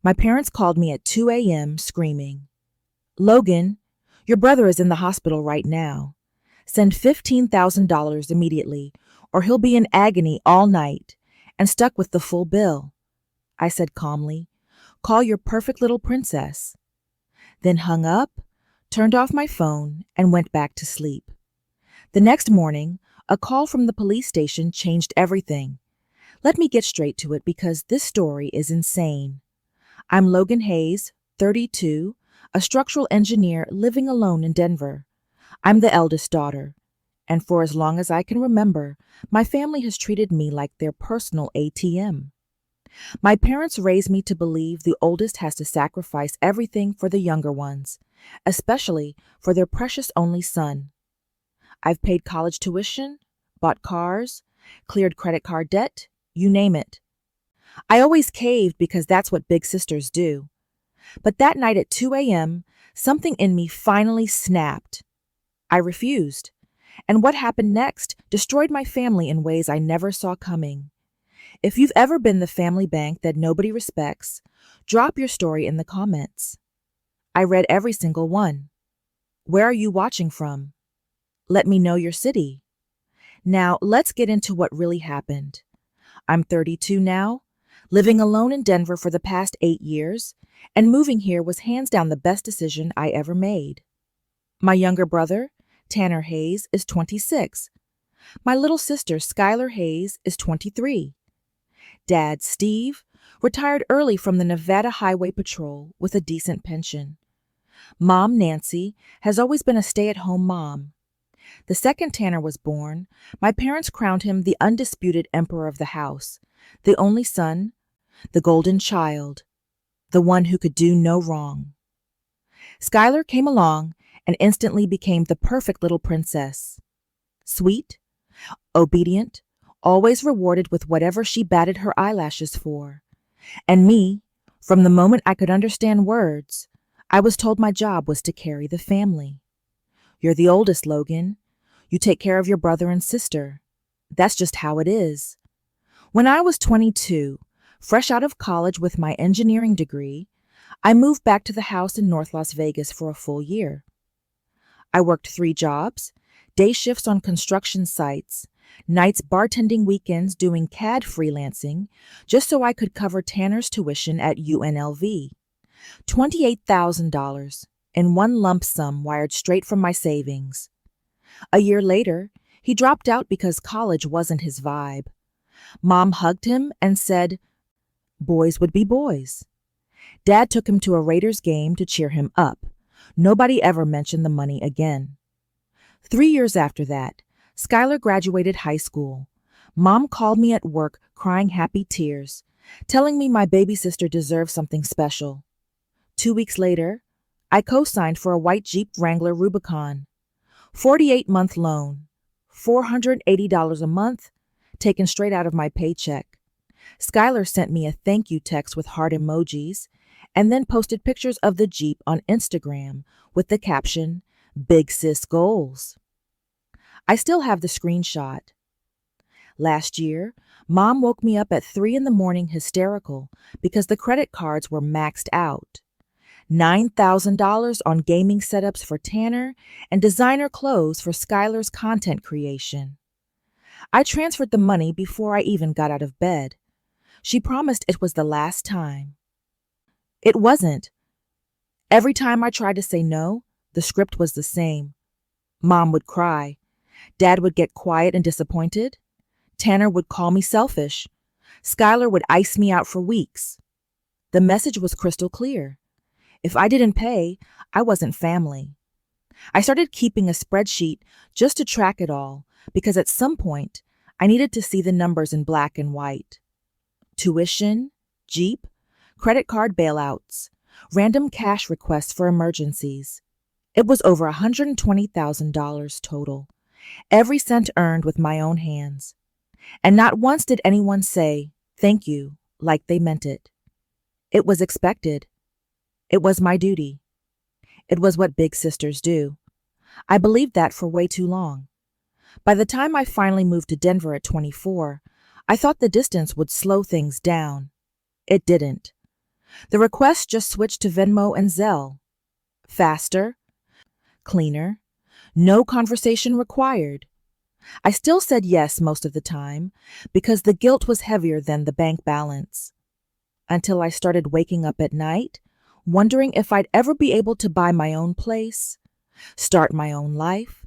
My parents called me at 2 a.m. screaming, "Logan, your brother is in the hospital right now. Send $15,000 immediately, or he'll be in agony all night and stuck with the full bill." I said calmly, "Call your perfect little princess." Then hung up, turned off my phone, and went back to sleep. The next morning, a call from the police station changed everything. Let me get straight to it because this story is insane. I'm Logan Hayes, 32, a structural engineer living alone in Denver. I'm the eldest daughter, and for as long as I can remember, my family has treated me like their personal ATM. My parents raised me to believe the oldest has to sacrifice everything for the younger ones, especially for their precious only son. I've paid college tuition, bought cars, cleared credit card debt, you name it. I always caved because that's what big sisters do. But that night at 2 a.m., something in me finally snapped. I refused. And what happened next destroyed my family in ways I never saw coming. If you've ever been the family bank that nobody respects, drop your story in the comments. I read every single one. Where are you watching from? Let me know your city. Now, let's get into what really happened. I'm 32 now, living alone in Denver for the past 8 years, and moving here was hands down the best decision I ever made. My younger brother, Tanner Hayes, is 26. My little sister, Skylar Hayes, is 23. Dad, Steve, retired early from the Nevada Highway Patrol with a decent pension. Mom, Nancy, has always been a stay-at-home mom. The second Tanner was born, my parents crowned him the undisputed emperor of the house, the only son, the golden child, the one who could do no wrong. Skylar came along and instantly became the perfect little princess. Sweet, obedient, always rewarded with whatever she batted her eyelashes for. And me, from the moment I could understand words, I was told my job was to carry the family. You're the oldest, Logan. You take care of your brother and sister. That's just how it is. When I was 22, fresh out of college with my engineering degree, I moved back to the house in North Las Vegas for a full year. I worked 3 jobs, day shifts on construction sites, nights bartending, weekends doing CAD freelancing, just so I could cover Tanner's tuition at UNLV. $28,000 in one lump sum wired straight from my savings. A year later, he dropped out because college wasn't his vibe. Mom hugged him and said, boys would be boys. Dad took him to a Raiders game to cheer him up. Nobody ever mentioned the money again. 3 years after that, Skylar graduated high school. Mom called me at work crying happy tears, telling me my baby sister deserved something special. 2 weeks later, I co-signed for a white Jeep Wrangler Rubicon. 48-month loan, $480 a month, taken straight out of my paycheck. Skylar sent me a thank you text with heart emojis, and then posted pictures of the Jeep on Instagram with the caption, "Big Sis Goals." I still have the screenshot. Last year, Mom woke me up at 3 in the morning hysterical because the credit cards were maxed out. $9,000 on gaming setups for Tanner and designer clothes for Skylar's content creation. I transferred the money before I even got out of bed. She promised it was the last time. It wasn't. Every time I tried to say no, the script was the same. Mom would cry. Dad would get quiet and disappointed. Tanner would call me selfish. Skylar would ice me out for weeks. The message was crystal clear. If I didn't pay, I wasn't family. I started keeping a spreadsheet just to track it all, because at some point, I needed to see the numbers in black and white. Tuition, Jeep, credit card bailouts, random cash requests for emergencies. It was over $120,000 total, every cent earned with my own hands. And not once did anyone say, "Thank you," like they meant it. It was expected. It was my duty. It was what big sisters do. I believed that for way too long. By the time I finally moved to Denver at 24, I thought the distance would slow things down. It didn't. The request just switched to Venmo and Zelle. Faster, cleaner, no conversation required. I still said yes most of the time because the guilt was heavier than the bank balance. Until I started waking up at night, wondering if I'd ever be able to buy my own place, start my own life,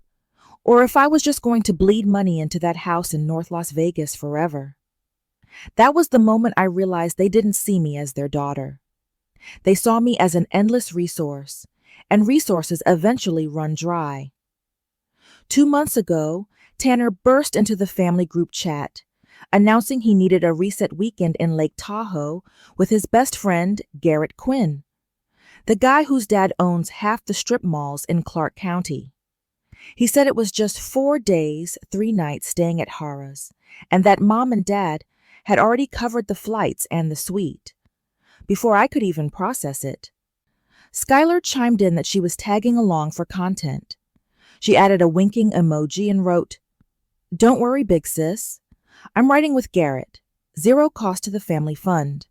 or if I was just going to bleed money into that house in North Las Vegas forever. That was the moment I realized they didn't see me as their daughter. They saw me as an endless resource, and resources eventually run dry. 2 months ago, Tanner burst into the family group chat, announcing he needed a reset weekend in Lake Tahoe with his best friend, Garrett Quinn, the guy whose dad owns half the strip malls in Clark County. He said it was just 4 days, 3 nights staying at Hara's, and that mom and dad had already covered the flights and the suite. Before I could even process it, Skylar chimed in that she was tagging along for content. She added a winking emoji and wrote, "Don't worry, big sis. I'm riding with Garrett. 0 cost to the family fund."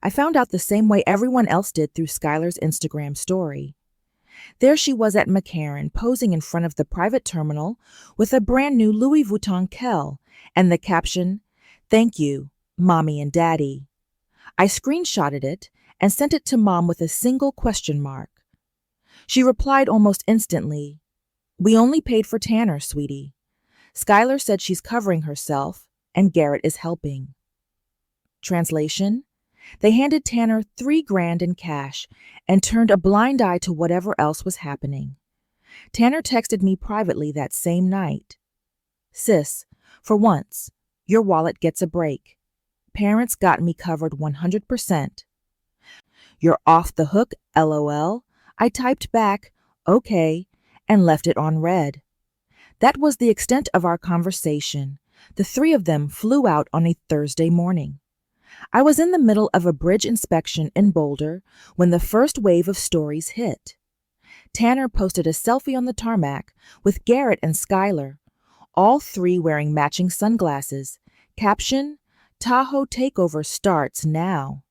I found out the same way everyone else did through Skylar's Instagram story. There she was at McCarran, posing in front of the private terminal with a brand new Louis Vuitton Kell and the caption, "Thank you, Mommy and Daddy." I screenshotted it and sent it to Mom with a single question mark. She replied almost instantly, "We only paid for Tanner, sweetie. Skylar said she's covering herself and Garrett is helping." Translation: they handed Tanner $3,000 in cash and turned a blind eye to whatever else was happening. Tanner texted me privately that same night. "Sis, for once, your wallet gets a break. Parents got me covered 100%. You're off the hook, LOL. I typed back, "Okay," and left it on read. That was the extent of our conversation. The 3 of them flew out on a Thursday morning. I was in the middle of a bridge inspection in Boulder when the first wave of stories hit. Tanner posted a selfie on the tarmac with Garrett and Skylar, all 3 wearing matching sunglasses. Caption, "Tahoe takeover starts now."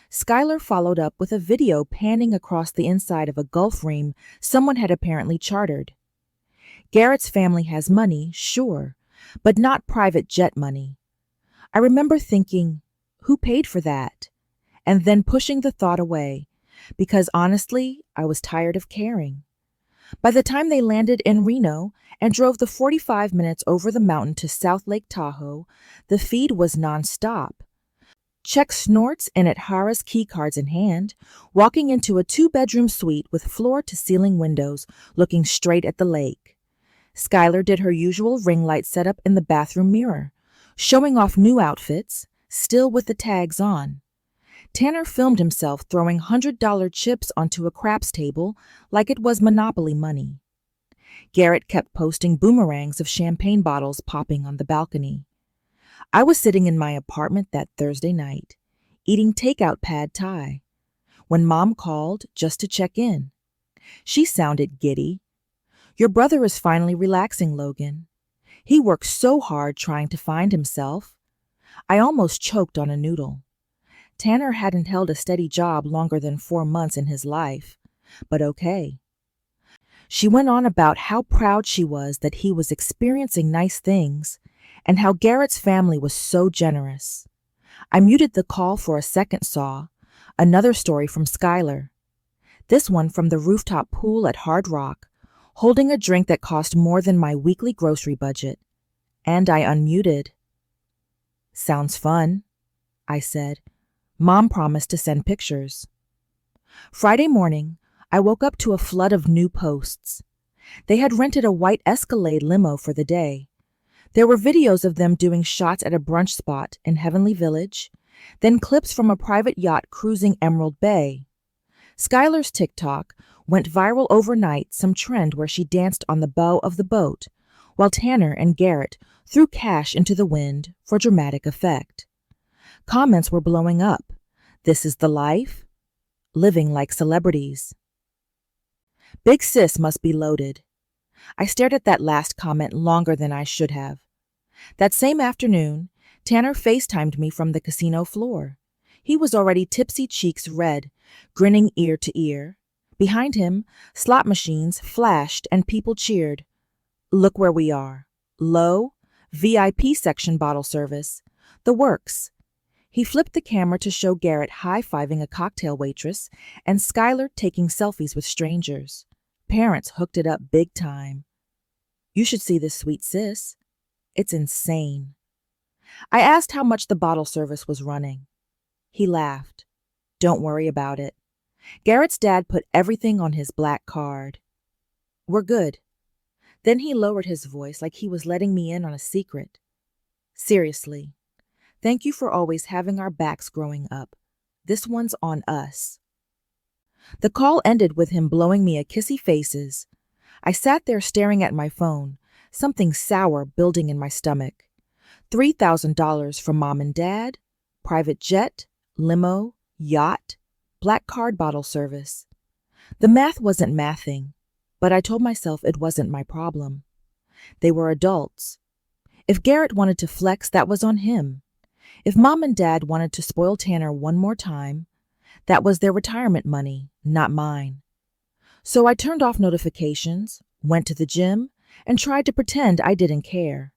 Skylar followed up with a video panning across the inside of a Gulf Ream someone had apparently chartered. Garrett's family has money, sure, but not private jet money. I remember thinking, who paid for that? And then pushing the thought away, because honestly, I was tired of caring. By the time they landed in Reno and drove the 45 minutes over the mountain to South Lake Tahoe, the feed was nonstop. Check snorts in at Hara's keycards in hand, walking into a 2-bedroom suite with floor-to-ceiling windows looking straight at the lake. Skylar did her usual ring light setup in the bathroom mirror, showing off new outfits, still with the tags on. Tanner filmed himself throwing $100 chips onto a craps table like it was Monopoly money. Garrett kept posting boomerangs of champagne bottles popping on the balcony. I was sitting in my apartment that Thursday night, eating takeout pad thai, when Mom called just to check in. She sounded giddy. "Your brother is finally relaxing, Logan. He worked so hard trying to find himself." I almost choked on a noodle. Tanner hadn't held a steady job longer than 4 months in his life, but okay. She went on about how proud she was that he was experiencing nice things and how Garrett's family was so generous. I muted the call for a second saw, another story from Skylar. This one from the rooftop pool at Hard Rock, holding a drink that cost more than my weekly grocery budget. And I unmuted. "Sounds fun," I said. Mom promised to send pictures. Friday morning, I woke up to a flood of new posts. They had rented a white Escalade limo for the day. There were videos of them doing shots at a brunch spot in Heavenly Village, then clips from a private yacht cruising Emerald Bay. Skylar's TikTok went viral overnight, some trend where she danced on the bow of the boat, while Tanner and Garrett threw cash into the wind for dramatic effect. Comments were blowing up. "This is the life? Living like celebrities." Big sis must be loaded. I stared at that last comment longer than I should have. That same afternoon, Tanner FaceTimed me from the casino floor. He was already tipsy, cheeks red, grinning ear to ear. Behind him, slot machines flashed and people cheered. Look where we are. Low, VIP section bottle service. The works. He flipped the camera to show Garrett high-fiving a cocktail waitress and Skylar taking selfies with strangers. Parents hooked it up big time. You should see this sweet sis. It's insane. I asked how much the bottle service was running. He laughed. Don't worry about it. Garrett's dad put everything on his black card. We're good. Then he lowered his voice like he was letting me in on a secret. Seriously, thank you for always having our backs growing up. This one's on us. The call ended with him blowing me a kissy faces. I sat there staring at my phone, something sour building in my stomach. $3,000 from mom and dad, private jet, limo, yacht, black card bottle service. The math wasn't mathing, but I told myself it wasn't my problem. They were adults. If Garrett wanted to flex, that was on him. If mom and dad wanted to spoil Tanner one more time, that was their retirement money, not mine. So I turned off notifications, went to the gym, and tried to pretend I didn't care.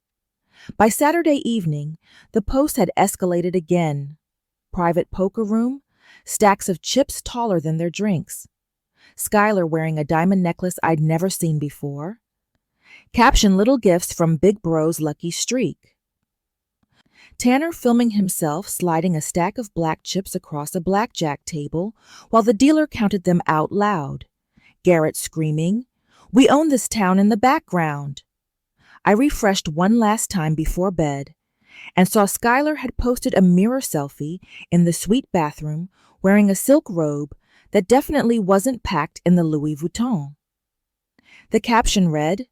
By Saturday evening, the post had escalated again. Private poker room, stacks of chips taller than their drinks. Skylar wearing a diamond necklace I'd never seen before. Caption little gifts from Big Bro's lucky streak. Tanner filming himself sliding a stack of black chips across a blackjack table while the dealer counted them out loud. Garrett screaming, "We own this town," in the background. I refreshed one last time before bed and saw Skylar had posted a mirror selfie in the suite bathroom wearing a silk robe that definitely wasn't packed in the Louis Vuitton. The caption read,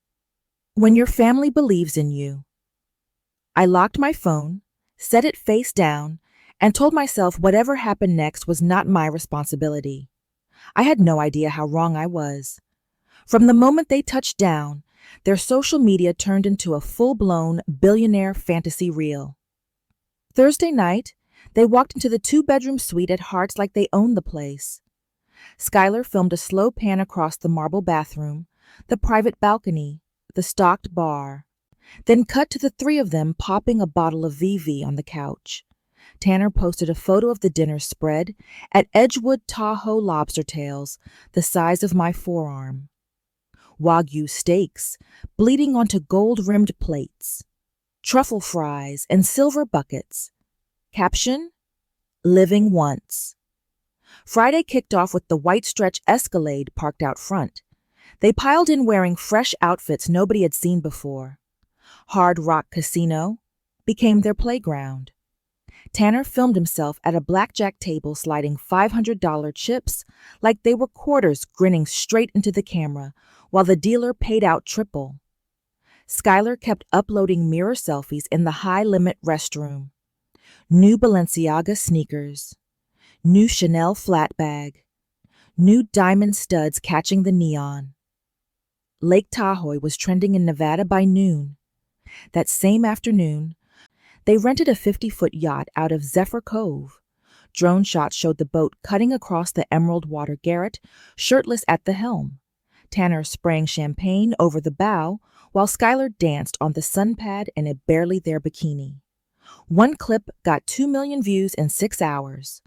"When your family believes in you." I locked my phone, set it face down, and told myself whatever happened next was not my responsibility. I had no idea how wrong I was. From the moment they touched down, their social media turned into a full-blown billionaire fantasy reel. Thursday night, they walked into the two-bedroom suite at Hart's like they owned the place. Skylar filmed a slow pan across the marble bathroom, the private balcony, the stocked bar, then cut to the three of them popping a bottle of VV on the couch. Tanner posted a photo of the dinner spread at Edgewood Tahoe lobster tails, the size of my forearm. Wagyu steaks, bleeding onto gold-rimmed plates. Truffle fries and silver buckets. Caption, "Living once." Friday kicked off with the white stretch Escalade parked out front. They piled in wearing fresh outfits nobody had seen before. Hard Rock Casino became their playground. Tanner filmed himself at a blackjack table sliding $500 chips like they were quarters, grinning straight into the camera while the dealer paid out triple. Skylar kept uploading mirror selfies in the high-limit restroom. New Balenciaga sneakers. New Chanel flat bag. New diamond studs catching the neon. Lake Tahoe was trending in Nevada by noon. That same afternoon, they rented a 50-foot yacht out of Zephyr Cove. Drone shots showed the boat cutting across the emerald water, Garrett shirtless at the helm. Tanner spraying champagne over the bow while Skylar danced on the sunpad in a barely there bikini. One clip got 2 million views in 6 hours.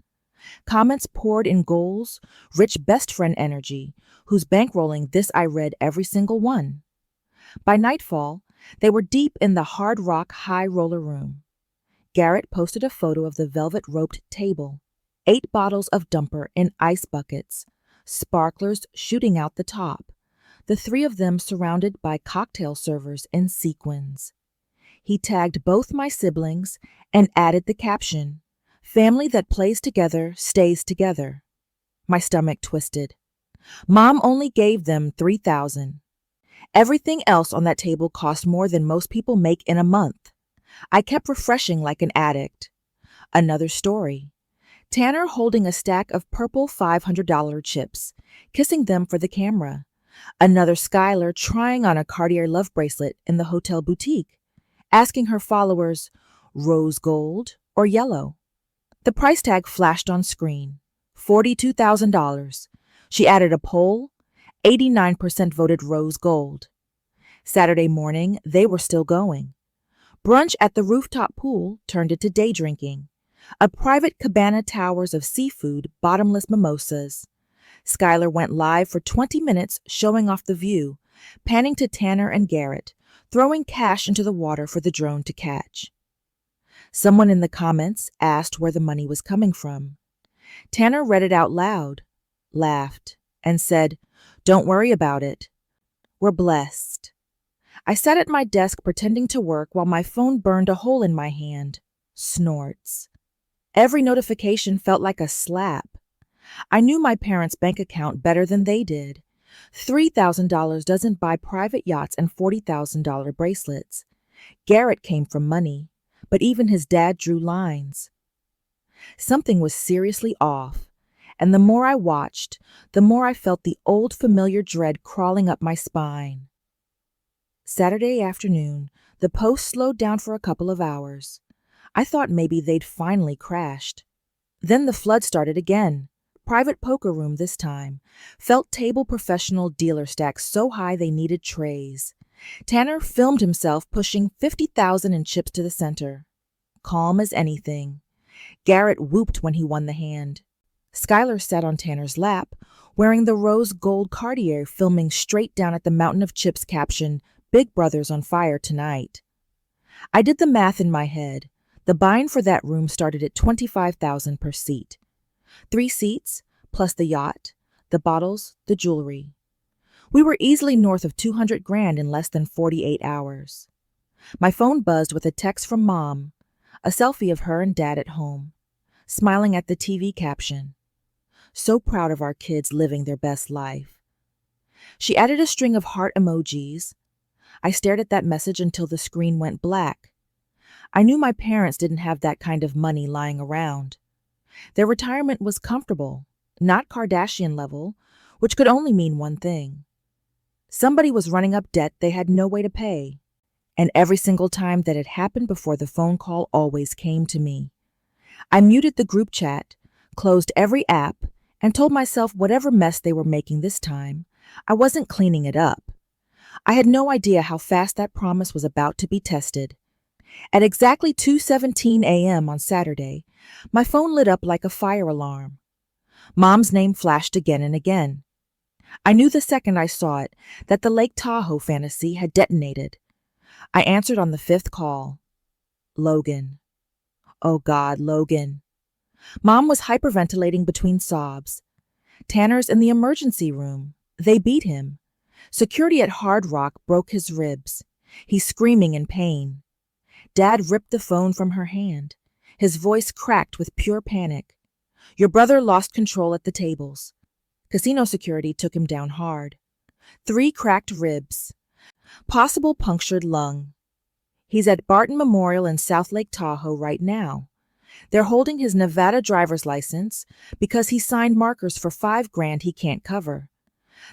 Comments poured in goals, rich best friend energy, whose bankrolling this I read every single one. By nightfall, they were deep in the Hard Rock high roller room. Garrett posted a photo of the velvet-roped table, 8 bottles of dumper in ice buckets, sparklers shooting out the top, the three of them surrounded by cocktail servers in sequins. He tagged both my siblings and added the caption, "Family that plays together stays together." My stomach twisted. Mom only gave them $3,000. Everything else on that table cost more than most people make in a month. I kept refreshing like an addict. Another story. Tanner holding a stack of purple $500 chips, kissing them for the camera. Another Skylar trying on a Cartier love bracelet in the hotel boutique, asking her followers, rose gold or yellow? The price tag flashed on screen. $42,000. She added a poll. 89% voted rose gold. Saturday morning, they were still going. Brunch at the rooftop pool turned into day drinking. A private cabana towers of seafood, bottomless mimosas. Skylar went live for 20 minutes showing off the view, panning to Tanner and Garrett, throwing cash into the water for the drone to catch. Someone in the comments asked where the money was coming from. Tanner read it out loud, laughed, and said, "Don't worry about it. We're blessed." I sat at my desk pretending to work while my phone burned a hole in my hand. Snorts. Every notification felt like a slap. I knew my parents' bank account better than they did. $3,000 doesn't buy private yachts and $40,000 bracelets. Garrett came from money, but even his dad drew lines. Something was seriously off, and the more I watched, the more I felt the old familiar dread crawling up my spine. Saturday afternoon, the post slowed down for a couple of hours. I thought maybe they'd finally crashed. Then the flood started again. Private poker room this time. Felt table professional dealer stacks so high they needed trays. Tanner filmed himself pushing 50,000 in chips to the center. Calm as anything. Garrett whooped when he won the hand. Skylar sat on Tanner's lap, wearing the rose gold Cartier, filming straight down at the mountain of chips caption, "Big Brother's on fire tonight." I did the math in my head. The bind for that room started at $25,000 per seat. 3 seats, plus the yacht, the bottles, the jewelry. We were easily north of $200,000 in less than 48 hours. My phone buzzed with a text from Mom, a selfie of her and Dad at home, smiling at the TV caption. So proud of our kids living their best life. She added a string of heart emojis. I stared at that message until the screen went black. I knew my parents didn't have that kind of money lying around. Their retirement was comfortable, not Kardashian level, which could only mean one thing. Somebody was running up debt they had no way to pay. And every single time that it happened before the phone call always came to me. I muted the group chat, closed every app, and told myself whatever mess they were making this time, I wasn't cleaning it up. I had no idea how fast that promise was about to be tested. At exactly 2:17 a.m. on Saturday, my phone lit up like a fire alarm. Mom's name flashed again and again. I knew the second I saw it that the Lake Tahoe fantasy had detonated. I answered on the 5th call. Logan. Oh God, Logan. Mom was hyperventilating between sobs. Tanner's in the emergency room. They beat him. Security at Hard Rock broke his ribs. He's screaming in pain. Dad ripped the phone from her hand. His voice cracked with pure panic. Your brother lost control at the tables. Casino security took him down hard. 3 cracked ribs. Possible punctured lung. He's at Barton Memorial in South Lake Tahoe right now. They're holding his Nevada driver's license because he signed markers for $5,000 he can't cover.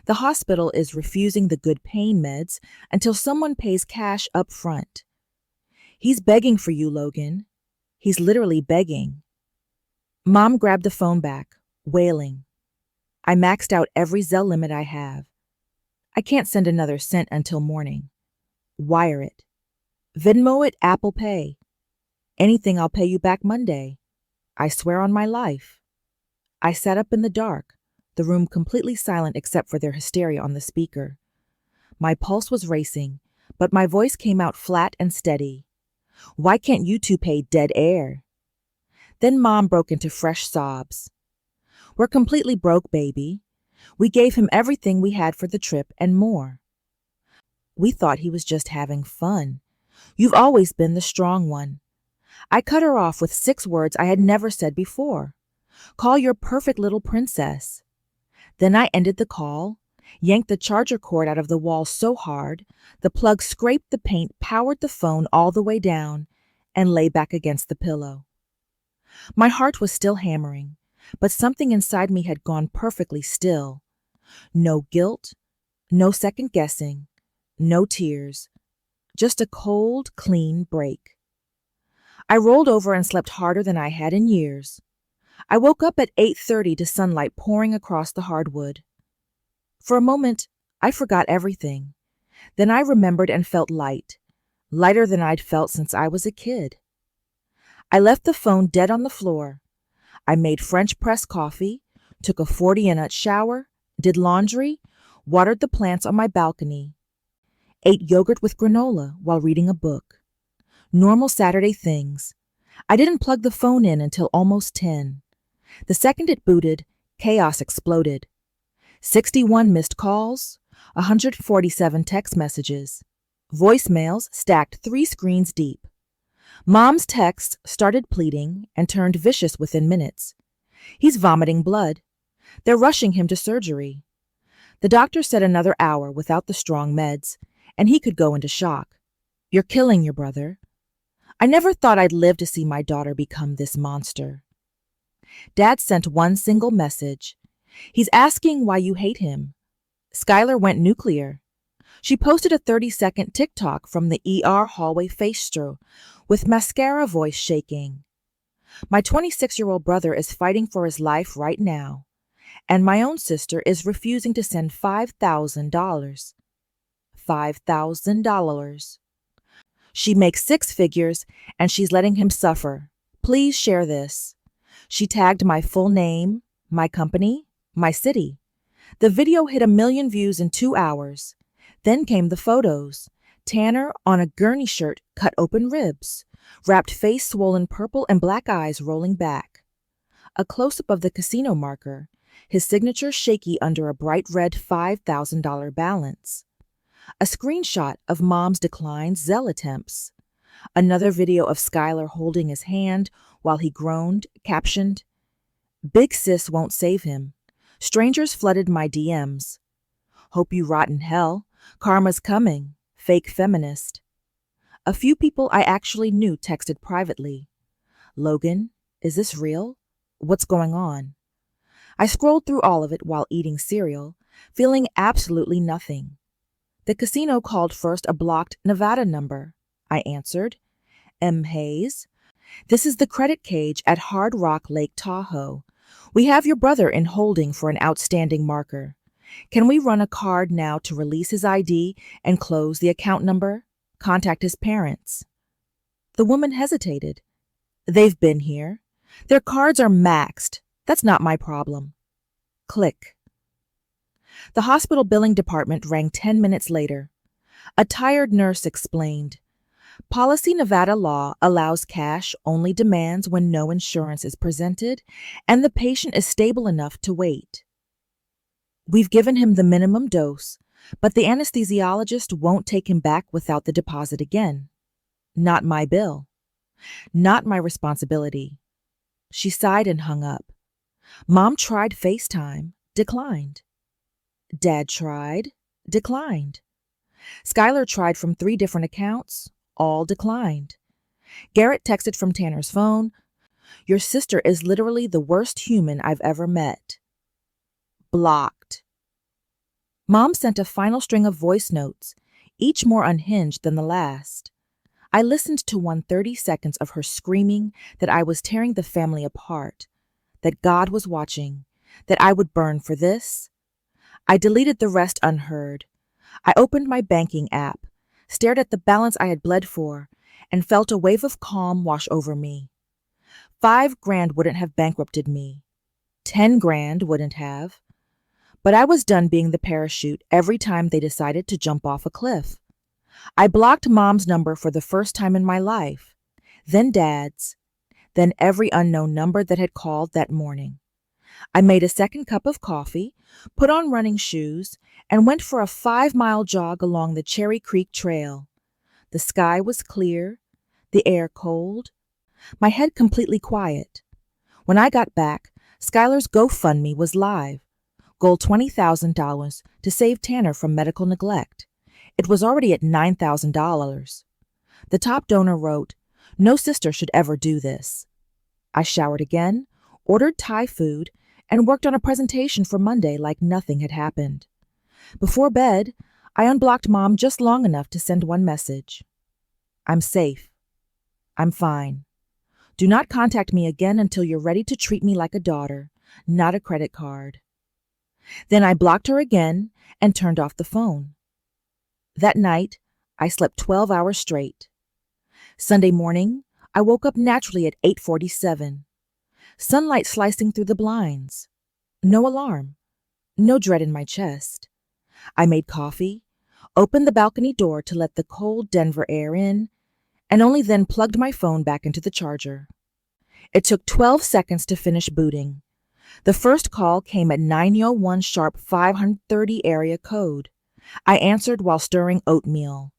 The hospital is refusing the good pain meds until someone pays cash up front. He's begging for you, Logan. He's literally begging. Mom grabbed the phone back, wailing. I maxed out every Zelle limit I have. I can't send another cent until morning. Wire it. Venmo it, Apple Pay. Anything, I'll pay you back Monday. I swear on my life. I sat up in the dark, the room completely silent except for their hysteria on the speaker. My pulse was racing, but my voice came out flat and steady. Why can't you two pay dead air? Then Mom broke into fresh sobs. We're completely broke, baby. We gave him everything we had for the trip and more. We thought he was just having fun. You've always been the strong one. I cut her off with 6 words I had never said before. Call your perfect little princess. Then I ended the call, yanked the charger cord out of the wall so hard, the plug scraped the paint, powered the phone all the way down, and lay back against the pillow. My heart was still hammering, but something inside me had gone perfectly still. No guilt, no second guessing, no tears, just a cold, clean break. I rolled over and slept harder than I had in years. I woke up at 8:30 to sunlight pouring across the hardwood. For a moment, I forgot everything. Then I remembered and felt light, lighter than I'd felt since I was a kid. I left the phone dead on the floor. I made French press coffee, took a 40-minute shower, did laundry, watered the plants on my balcony, ate yogurt with granola while reading a book. Normal Saturday things. I didn't plug the phone in until almost 10. The second it booted, chaos exploded. 61 missed calls, 147 text messages. Voicemails stacked 3 screens deep. Mom's texts started pleading and turned vicious within minutes. He's vomiting blood. They're rushing him to surgery. The doctor said another hour without the strong meds, and he could go into shock. You're killing your brother. I never thought I'd live to see my daughter become this monster. Dad sent one single message. He's asking why you hate him. Skylar went nuclear. She posted a 30-second TikTok from the ER hallway face-stro with mascara voice shaking. My 26-year-old brother is fighting for his life right now, and my own sister is refusing to send $5,000. $5,000. She makes 6 figures, and she's letting him suffer. Please share this. She tagged my full name, my company, my city. The video hit 1 million views in 2 hours. Then came the photos. Tanner on a gurney shirt, cut open ribs, wrapped face swollen purple and black eyes rolling back. A close-up of the casino marker, his signature shaky under a bright red $5,000 balance. A screenshot of Mom's declined Zelle attempts. Another video of Skylar holding his hand while he groaned, captioned, "Big sis won't save him. Strangers flooded my DMs. Hope you rot in hell. Karma's coming. Fake feminist." A few people I actually knew texted privately. "Logan, is this real? What's going on?" I scrolled through all of it while eating cereal, feeling absolutely nothing. The casino called first a blocked Nevada number. I answered. "M. Hayes. This is the credit cage at Hard Rock Lake Tahoe. We have your brother in holding for an outstanding marker. Can we run a card now to release his ID and close the account number? Contact his parents." The woman hesitated. "They've been here. Their cards are maxed. That's not my problem." Click. The hospital billing department rang 10 minutes later. A tired nurse explained, "Policy Nevada law allows cash-only demands when no insurance is presented and the patient is stable enough to wait. We've given him the minimum dose, but the anesthesiologist won't take him back without the deposit again. Not my bill. Not my responsibility." She sighed and hung up. Mom tried FaceTime, declined. Dad tried, declined. Skylar tried from 3 different accounts, all declined. Garrett texted from Tanner's phone, "Your sister is literally the worst human I've ever met." Blocked. Mom sent a final string of voice notes, each more unhinged than the last. I listened to 130 seconds of her screaming that I was tearing the family apart, that God was watching, that I would burn for this. I deleted the rest unheard. I opened my banking app, stared at the balance I had bled for, and felt a wave of calm wash over me. $5,000 wouldn't have bankrupted me. $10,000 wouldn't have. But I was done being the parachute every time they decided to jump off a cliff. I blocked Mom's number for the first time in my life, then Dad's, then every unknown number that had called that morning. I made a second cup of coffee, put on running shoes, and went for a 5-mile jog along the Cherry Creek Trail. The sky was clear, the air cold, my head completely quiet. When I got back, Skylar's GoFundMe was live. Goal $20,000 to save Tanner from medical neglect. It was already at $9,000. The top donor wrote, "No sister should ever do this." I showered again, ordered Thai food, and worked on a presentation for Monday like nothing had happened. Before bed, I unblocked Mom just long enough to send one message. "I'm safe. I'm fine." Do not contact me again until you're ready to treat me like a daughter, not a credit card. Then I blocked her again and turned off the phone. That night, I slept 12 hours straight. Sunday morning, I woke up naturally at 8:47. Sunlight slicing through the blinds. No alarm. No dread in my chest. I made coffee, opened the balcony door to let the cold Denver air in, and only then plugged my phone back into the charger. It took 12 seconds to finish booting. The first call came at 9:01 sharp 530 area code. I answered while stirring oatmeal.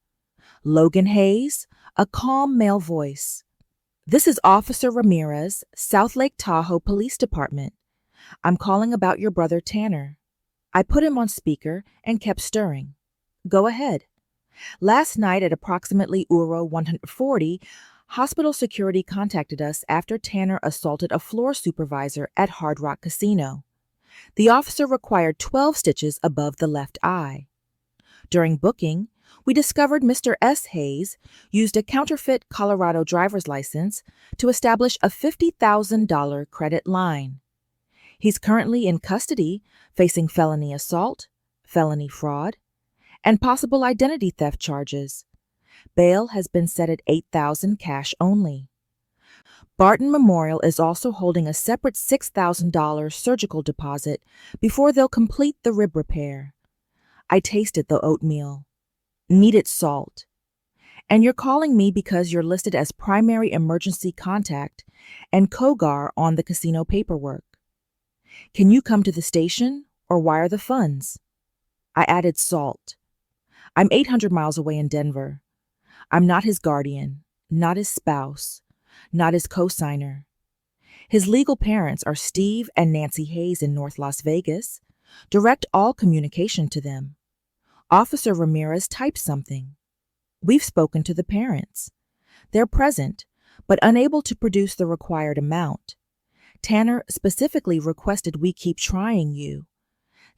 Logan Hayes, a calm male voice. This is Officer Ramirez, South Lake Tahoe Police Department. I'm calling about your brother Tanner. I put him on speaker and kept stirring. Go ahead. Last night at approximately Uro 140, hospital security contacted us after Tanner assaulted a floor supervisor at Hard Rock Casino. The officer required 12 stitches above the left eye. During booking, we discovered Mr. S. Hayes used a counterfeit Colorado driver's license to establish a $50,000 credit line. He's currently in custody, facing felony assault, felony fraud, and possible identity theft charges. Bail has been set at $8,000 cash only. Barton Memorial is also holding a separate $6,000 surgical deposit before they'll complete the rib repair. I tasted the oatmeal. Needed salt. And you're calling me because you're listed as primary emergency contact and COGAR on the casino paperwork. Can you come to the station or wire the funds? I added salt. I'm 800 miles away in Denver. I'm not his guardian, not his spouse, not his cosigner. His legal parents are Steve and Nancy Hayes in North Las Vegas. Direct all communication to them. Officer Ramirez typed something. We've spoken to the parents. They're present, but unable to produce the required amount. Tanner specifically requested we keep trying you.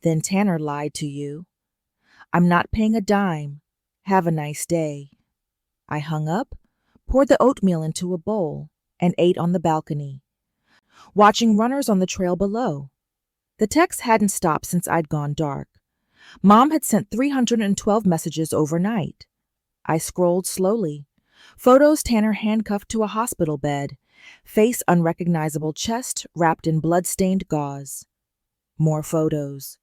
Then Tanner lied to you. I'm not paying a dime. Have a nice day. I hung up, poured the oatmeal into a bowl, and ate on the balcony, watching runners on the trail below. The texts hadn't stopped since I'd gone dark. Mom had sent 312 messages overnight. I scrolled slowly. Photos Tanner handcuffed to a hospital bed, face unrecognizable chest wrapped in blood-stained gauze. More photos.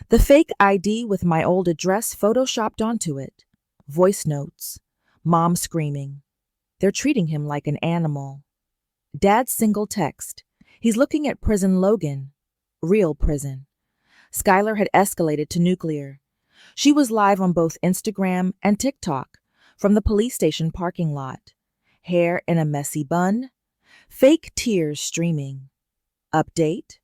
The fake ID with my old address photoshopped onto it. Voice notes. Mom screaming. They're treating him like an animal. Dad's single text. He's looking at prison Logan. Real prison. Skylar had escalated to nuclear. She was live on both Instagram and TikTok from the police station parking lot. Hair in a messy bun. Fake tears streaming. Update.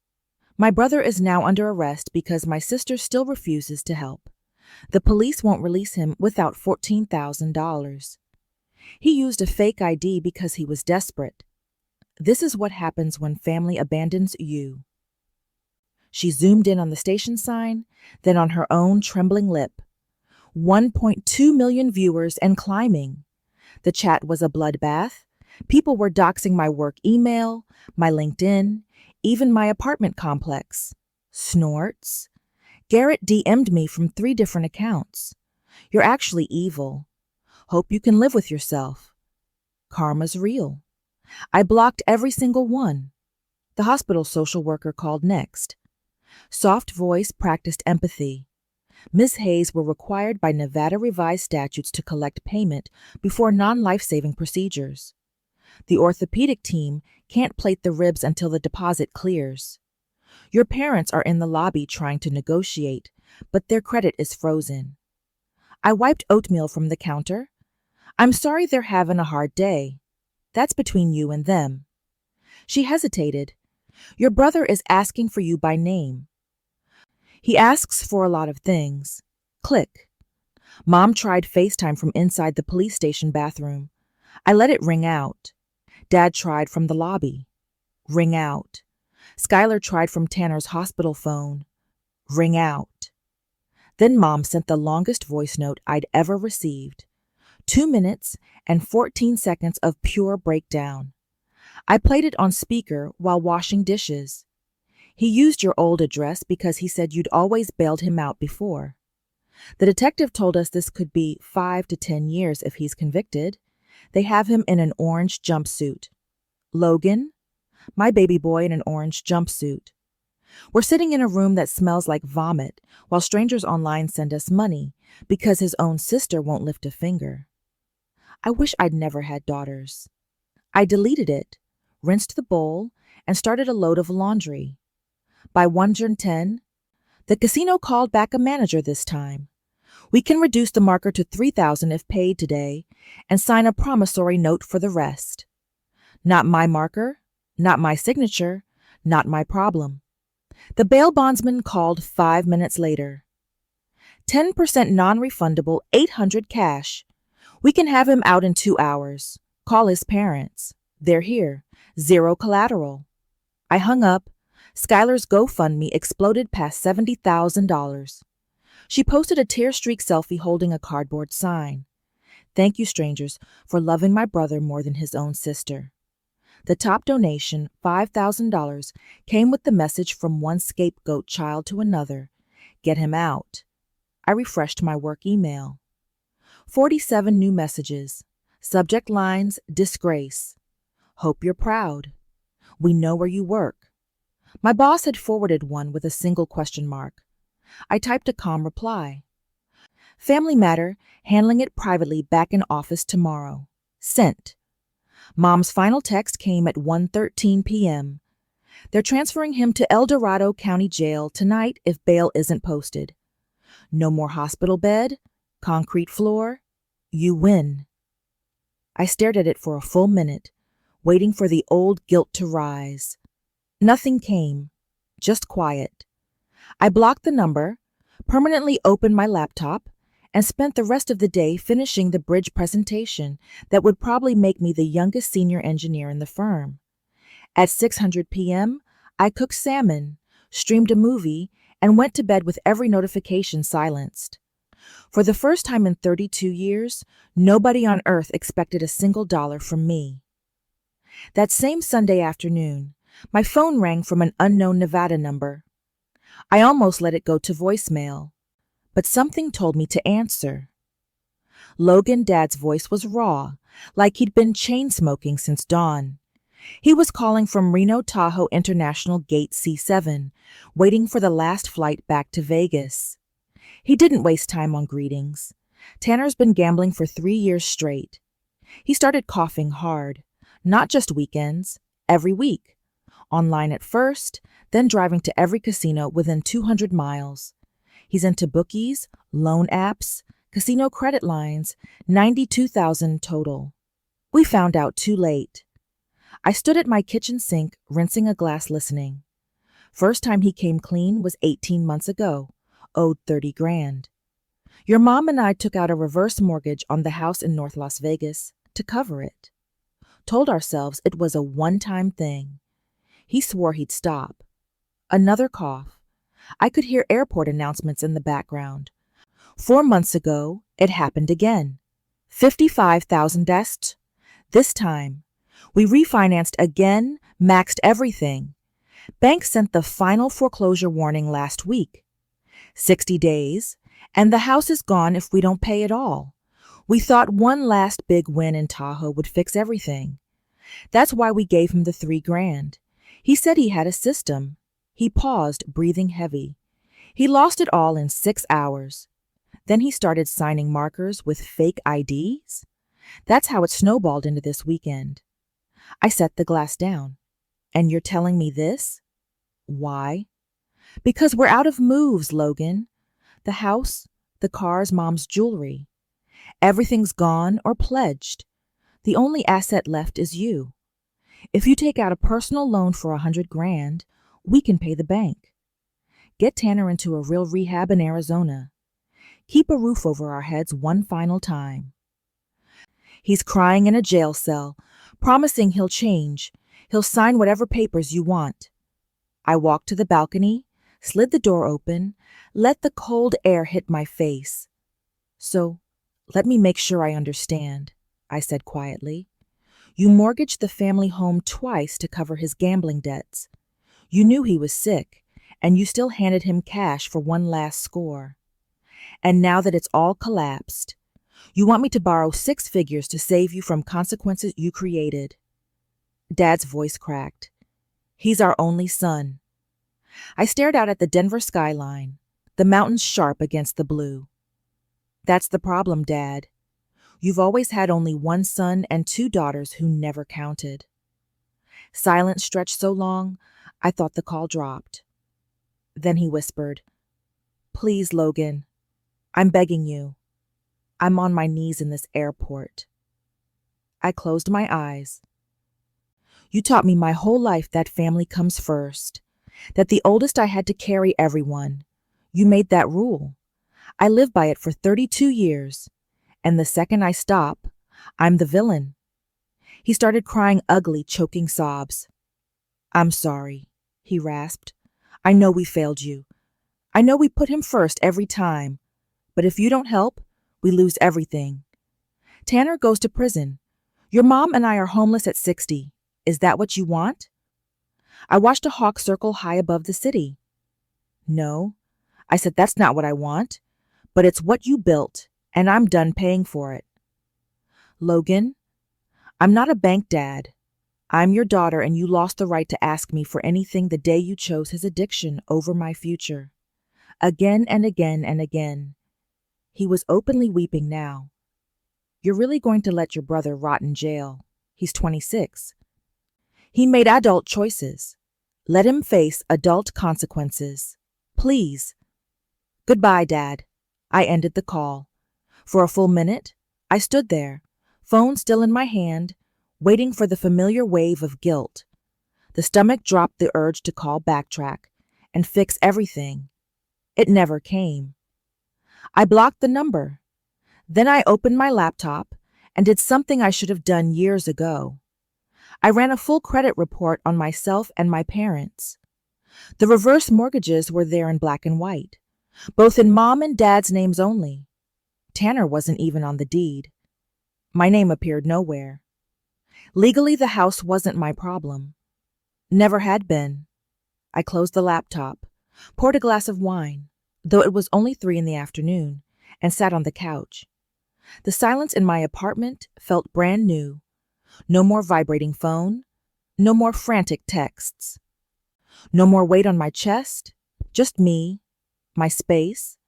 My brother is now under arrest because my sister still refuses to help. The police won't release him without $14,000. He used a fake ID because he was desperate. This is what happens when family abandons you. She zoomed in on the station sign, then on her own trembling lip. 1.2 million viewers and climbing. The chat was a bloodbath. People were doxing my work email, my LinkedIn, even my apartment complex. Snorts. Garrett DM'd me from 3 different accounts. You're actually evil. Hope you can live with yourself. Karma's real. I blocked every single one. The hospital social worker called next. Soft voice practiced empathy. Ms. Hayes were required by Nevada revised statutes to collect payment before non-life-saving procedures. The orthopedic team can't plate the ribs until the deposit clears. Your parents are in the lobby trying to negotiate, but their credit is frozen. I wiped oatmeal from the counter. I'm sorry they're having a hard day. That's between you and them. She hesitated. Your brother is asking for you by name. He asks for a lot of things. Click. Mom tried FaceTime from inside the police station bathroom. I let it ring out. Dad tried from the lobby. Ring out. Skylar tried from Tanner's hospital phone. Ring out. Then Mom sent the longest voice note I'd ever received. 2 minutes and 14 seconds of pure breakdown. I played it on speaker while washing dishes. He used your old address because he said you'd always bailed him out before. The detective told us this could be 5 to 10 years if he's convicted. They have him in an orange jumpsuit. Logan, my baby boy in an orange jumpsuit. We're sitting in a room that smells like vomit while strangers online send us money because his own sister won't lift a finger. I wish I'd never had daughters. I deleted it, rinsed the bowl, and started a load of laundry. By 1:10, the casino called back a manager this time. We can reduce the marker to $3,000 if paid today and sign a promissory note for the rest. Not my marker, not my signature, not my problem. The bail bondsman called 5 minutes later. 10% non-refundable, $800 cash. We can have him out in 2 hours. Call his parents. They're here. Zero collateral. I hung up. Skylar's GoFundMe exploded past $70,000. She posted a tear-streaked selfie holding a cardboard sign. Thank you, strangers, for loving my brother more than his own sister. The top donation, $5,000, came with the message from one scapegoat child to another. Get him out. I refreshed my work email. 47 new messages. Subject lines, disgrace. Hope you're proud. We know where you work. My boss had forwarded one with a single question mark. I typed a calm reply. Family matter, handling it privately back in office tomorrow. Sent. Mom's final text came at 1:13 p.m. They're transferring him to El Dorado County Jail tonight if bail isn't posted. No more hospital bed, concrete floor. You win. I stared at it for a full minute, waiting for the old guilt to rise. Nothing came, just quiet. I blocked the number, permanently opened my laptop, and spent the rest of the day finishing the bridge presentation that would probably make me the youngest senior engineer in the firm. At 6:00 p.m., I cooked salmon, streamed a movie, and went to bed with every notification silenced. For the first time in 32 years, nobody on earth expected a single dollar from me. That same Sunday afternoon, my phone rang from an unknown Nevada number. I almost let it go to voicemail, but something told me to answer. Logan Dad's voice was raw, like he'd been chain-smoking since dawn. He was calling from Reno Tahoe International Gate C7, waiting for the last flight back to Vegas. He didn't waste time on greetings. Tanner's been gambling for 3 years straight. He started coughing hard, not just weekends, every week. Online at first, then driving to every casino within 200 miles. He's into bookies, loan apps, casino credit lines, 92,000 total. We found out too late. I stood at my kitchen sink, rinsing a glass listening. First time he came clean was 18 months ago, owed 30 grand. Your mom and I took out a reverse mortgage on the house in North Las Vegas to cover it. Told ourselves it was a one-time thing. He swore he'd stop. Another cough. I could hear airport announcements in the background. 4 months ago, it happened again. 55,000 deaths. This time, we refinanced again, maxed everything. Bank sent the final foreclosure warning last week. 60 days, and the house is gone if we don't pay at all. We thought one last big win in Tahoe would fix everything. That's why we gave him the 3 grand. He said he had a system. He paused, breathing heavy. He lost it all in 6 hours. Then he started signing markers with fake IDs. That's how it snowballed into this weekend. I set the glass down. And you're telling me this? Why? Because we're out of moves, Logan. The house, the cars, Mom's jewelry. Everything's gone or pledged. The only asset left is you. If you take out a personal loan for 100 grand, we can pay the bank. Get Tanner into a real rehab in Arizona. Keep a roof over our heads one final time. He's crying in a jail cell, promising he'll change. He'll sign whatever papers you want. I walked to the balcony, slid the door open, let the cold air hit my face. So, let me make sure I understand, I said quietly. You mortgaged the family home twice to cover his gambling debts. You knew he was sick, and you still handed him cash for one last score. And now that it's all collapsed, you want me to borrow 6 figures to save you from consequences you created. Dad's voice cracked. He's our only son. I stared out at the Denver skyline, the mountains sharp against the blue. That's the problem, Dad. You've always had only one son and 2 daughters who never counted. Silence stretched so long, I thought the call dropped. Then he whispered, "Please, Logan, I'm begging you. I'm on my knees in this airport." I closed my eyes. You taught me my whole life that family comes first, that the oldest I had to carry everyone. You made that rule. I lived by it for 32 years, and the second I stop, I'm the villain. He started crying ugly, choking sobs. "I'm sorry," he rasped. "I know we failed you. I know we put him first every time. But if you don't help, we lose everything. Tanner goes to prison. Your mom and I are homeless at 60. Is that what you want?" I watched a hawk circle high above the city. "No," I said, "that's not what I want. But it's what you built, and I'm done paying for it." "Logan, I'm not a bank dad. I'm your daughter, and you lost the right to ask me for anything the day you chose his addiction over my future. Again and again and again." He was openly weeping now. "You're really going to let your brother rot in jail? He's 26. He made adult choices. Let him face adult consequences. Please." "Goodbye, Dad." I ended the call. For a full minute, I stood there, phone still in my hand, waiting for the familiar wave of guilt. The stomach dropped the urge to call, backtrack, and fix everything. It never came. I blocked the number. Then I opened my laptop and did something I should have done years ago. I ran a full credit report on myself and my parents. The reverse mortgages were there in black and white, both in Mom and Dad's names only. Tanner wasn't even on the deed. My name appeared nowhere. Legally, the house wasn't my problem. Never had been. I closed the laptop, poured a glass of wine, though it was only 3 in the afternoon, and sat on the couch. The silence in my apartment felt brand new. No more vibrating phone, no more frantic texts. No more weight on my chest, just me, my space,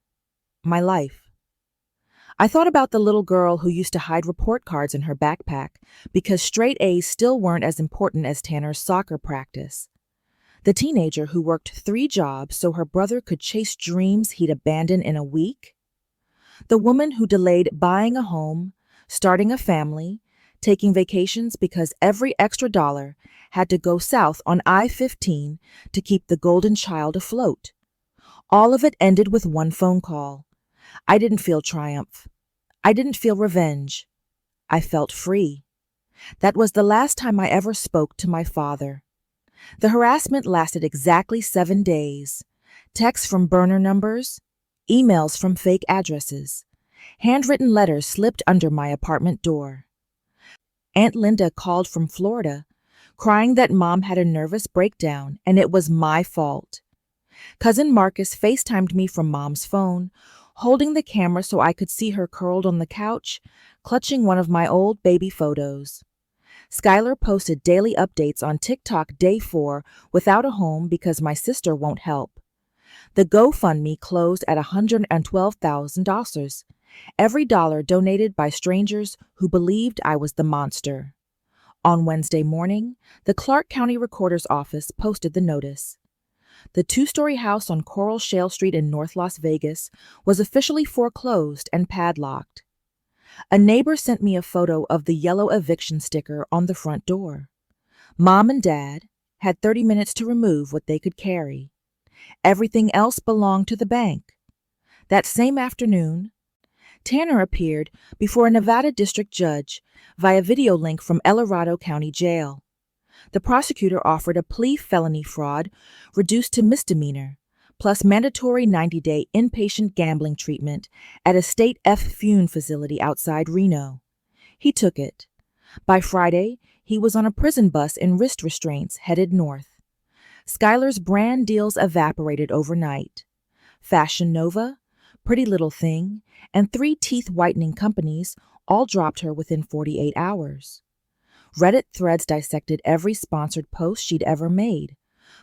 my life. I thought about the little girl who used to hide report cards in her backpack because straight A's still weren't as important as Tanner's soccer practice. The teenager who worked 3 jobs so her brother could chase dreams he'd abandon in a week. The woman who delayed buying a home, starting a family, taking vacations because every extra dollar had to go south on I-15 to keep the golden child afloat. All of it ended with one phone call. I didn't feel triumph. I didn't feel revenge. I felt free. That was the last time I ever spoke to my father. The harassment lasted exactly 7 days. Texts from burner numbers, emails from fake addresses, handwritten letters slipped under my apartment door. Aunt Linda called from Florida, crying that Mom had a nervous breakdown and it was my fault. Cousin Marcus FaceTimed me from Mom's phone, holding the camera so I could see her curled on the couch, clutching one of my old baby photos. Skylar posted daily updates on TikTok day 4 without a home because my sister won't help. The GoFundMe closed at $112,000, every dollar donated by strangers who believed I was the monster. On Wednesday morning, the Clark County Recorder's Office posted the notice. The 2-story house on Coral Shale Street in North Las Vegas was officially foreclosed and padlocked. A neighbor sent me a photo of the yellow eviction sticker on the front door. Mom and Dad had 30 minutes to remove what they could carry. Everything else belonged to the bank. That same afternoon, Tanner appeared before a Nevada district judge via video link from El Dorado County Jail. The prosecutor offered a plea felony fraud reduced to misdemeanor, plus mandatory 90-day inpatient gambling treatment at a state F-Fune facility outside Reno. He took it. By Friday, He was on a prison bus in wrist restraints headed north. Skylar's brand deals evaporated overnight. Fashion Nova, Pretty Little Thing, and 3 teeth whitening companies all dropped her within 48 hours. Reddit threads dissected every sponsored post she'd ever made,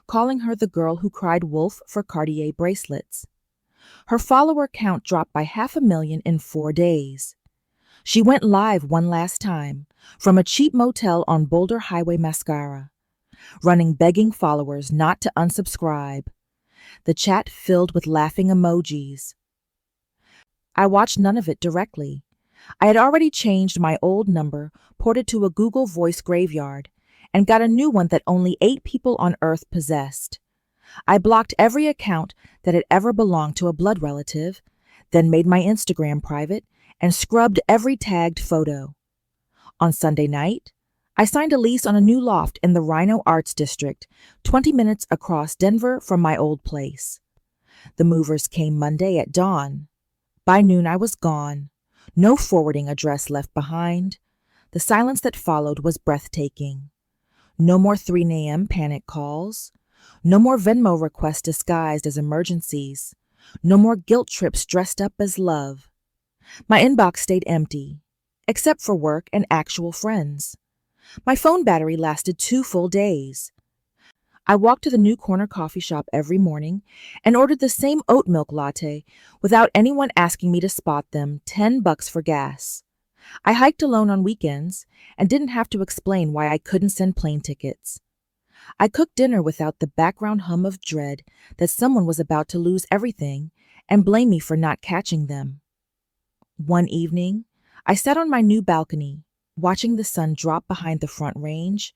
calling her the girl who cried wolf for Cartier bracelets. Her follower count dropped by 500,000 in 4 days. She went live one last time, from a cheap motel on Boulder Highway Mascara, running begging followers not to unsubscribe. The chat filled with laughing emojis. I watched none of it directly. I had already changed my old number, ported to a Google Voice graveyard, and got a new one that only 8 people on Earth possessed. I blocked every account that had ever belonged to a blood relative, then made my Instagram private and scrubbed every tagged photo. On Sunday night, I signed a lease on a new loft in the Rhino Arts District, 20 minutes across Denver from my old place. The movers came Monday at dawn. By noon, I was gone. No forwarding address left behind. The silence that followed was breathtaking. No more 3 a.m. panic calls. No more Venmo requests disguised as emergencies. No more guilt trips dressed up as love. My inbox stayed empty, except for work and actual friends. My phone battery lasted 2 full days. I walked to the new corner coffee shop every morning and ordered the same oat milk latte without anyone asking me to spot them, $10 for gas. I hiked alone on weekends and didn't have to explain why I couldn't send plane tickets. I cooked dinner without the background hum of dread that someone was about to lose everything and blame me for not catching them. One evening, I sat on my new balcony, watching the sun drop behind the Front Range,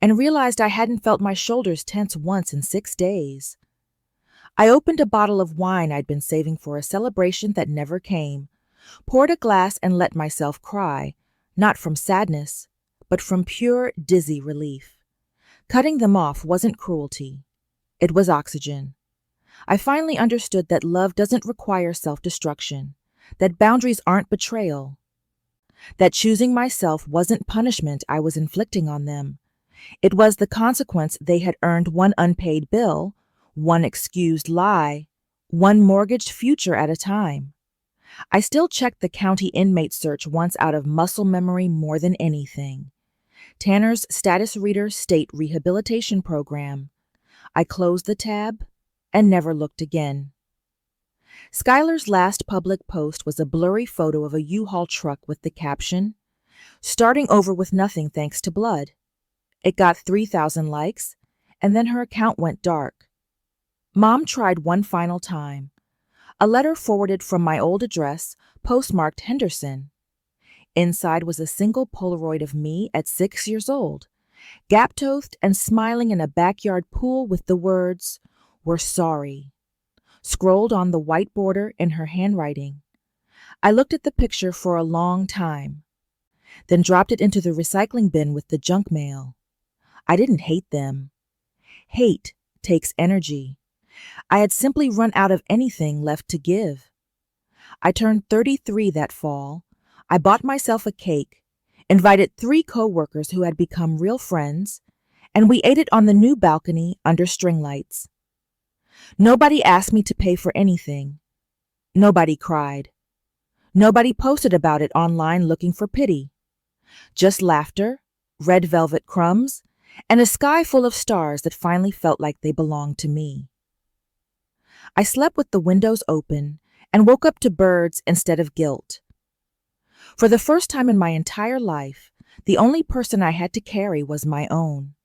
and realized I hadn't felt my shoulders tense once in 6 days. I opened a bottle of wine I'd been saving for a celebration that never came, poured a glass and let myself cry, not from sadness, but from pure, dizzy relief. Cutting them off wasn't cruelty. It was oxygen. I finally understood that love doesn't require self-destruction, that boundaries aren't betrayal, that choosing myself wasn't punishment I was inflicting on them. It was the consequence they had earned one unpaid bill, one excused lie, one mortgaged future at a time. I still checked the county inmate search once out of muscle memory more than anything. Tanner's status reader state rehabilitation program. I closed the tab and never looked again. Skylar's last public post was a blurry photo of a U-Haul truck with the caption, "Starting over with nothing thanks to blood." It got 3,000 likes, and then her account went dark. Mom tried one final time. A letter forwarded from my old address, postmarked Henderson. Inside was a single Polaroid of me at 6 years old, gap-toothed and smiling in a backyard pool with the words, "We're sorry," scrolled on the white border in her handwriting. I looked at the picture for a long time, then dropped it into the recycling bin with the junk mail. I didn't hate them. Hate takes energy. I had simply run out of anything left to give. I turned 33 that fall. I bought myself a cake, invited 3 co-workers who had become real friends, and we ate it on the new balcony under string lights. Nobody asked me to pay for anything. Nobody cried. Nobody posted about it online looking for pity. Just laughter, red velvet crumbs, and a sky full of stars that finally felt like they belonged to me. I slept with the windows open and woke up to birds instead of guilt. For the first time in my entire life, the only person I had to carry was my own.